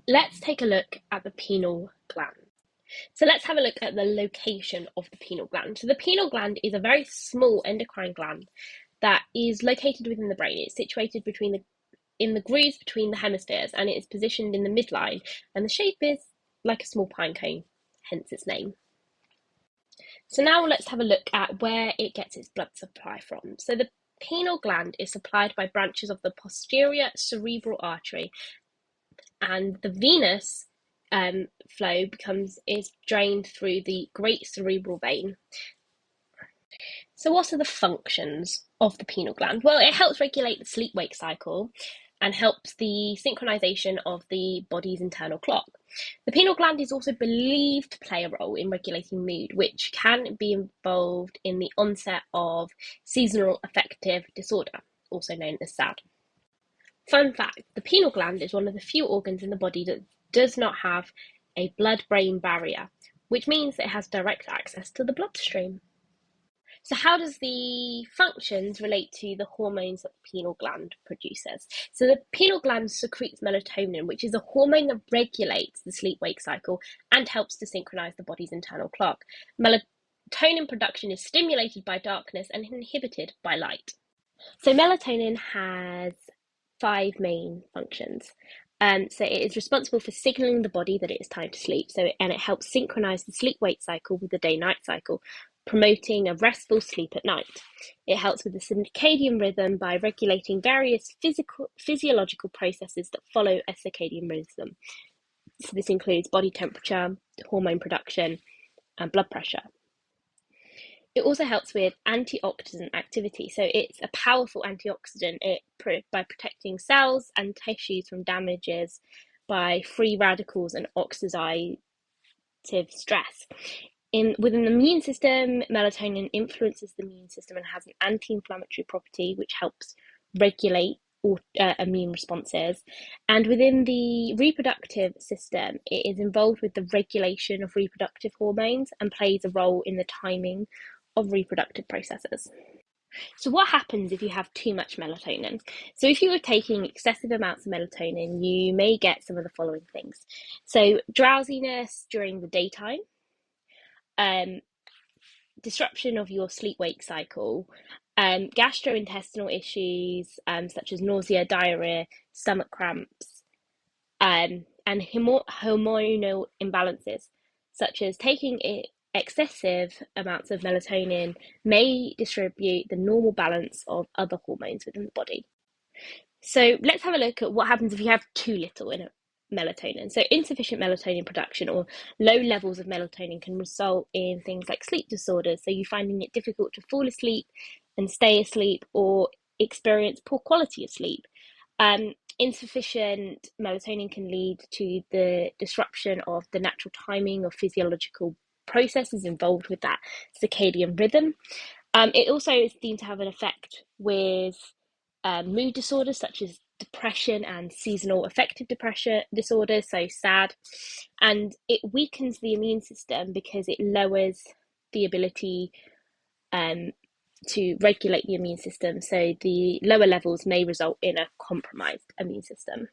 Let's take a look at the pineal gland. So let's have a look at the location of the pineal gland. So the pineal gland is a very small endocrine gland that is located within the brain. It's situated in the grooves between the hemispheres, and it is positioned in the midline, and the shape is like a small pine cone, hence its name. So now let's have a look at where it gets its blood supply from. So the pineal gland is supplied by branches of the posterior cerebral artery, and the venous flow is drained through the great cerebral vein. So what are the functions of the pineal gland? Well, it helps regulate the sleep-wake cycle and helps the synchronization of the body's internal clock. The pineal gland is also believed to play a role in regulating mood, which can be involved in the onset of seasonal affective disorder, also known as SAD. Fun fact, the pineal gland is one of the few organs in the body that does not have a blood-brain barrier, which means it has direct access to the bloodstream. So how does the functions relate to the hormones that the pineal gland produces? So the pineal gland secretes melatonin, which is a hormone that regulates the sleep-wake cycle and helps to synchronize the body's internal clock. Melatonin production is stimulated by darkness and inhibited by light. So melatonin has 5 main functions. So it is responsible for signaling the body that it is time to sleep. And it helps synchronize the sleep-wake cycle with the day-night cycle, promoting a restful sleep at night. It helps with the circadian rhythm by regulating various physiological processes that follow a circadian rhythm. So this includes body temperature, hormone production, and blood pressure. It also helps with antioxidant activity. So it's a powerful antioxidant by protecting cells and tissues from damages by free radicals and oxidative stress. Within the immune system, melatonin influences the immune system and has an anti-inflammatory property, which helps regulate immune responses. And within the reproductive system, it is involved with the regulation of reproductive hormones and plays a role in the timing of reproductive processes. So what happens if you have too much melatonin? So if you are taking excessive amounts of melatonin, you may get some of the following things. So drowsiness during the daytime, disruption of your sleep-wake cycle, gastrointestinal issues such as nausea, diarrhea, stomach cramps, and hormonal imbalances, such as taking excessive amounts of melatonin may disrupt the normal balance of other hormones within the body. So let's have a look at what happens if you have too little in melatonin. So insufficient melatonin production or low levels of melatonin can result in things like sleep disorders. So you finding it difficult to fall asleep and stay asleep, or experience poor quality of sleep. Insufficient melatonin can lead to the disruption of the natural timing of physiological processes involved with that circadian rhythm. It also is deemed to have an effect with mood disorders such as depression and seasonal affective depression disorders, so SAD, and it weakens the immune system because it lowers the ability to regulate the immune system. So the lower levels may result in a compromised immune system.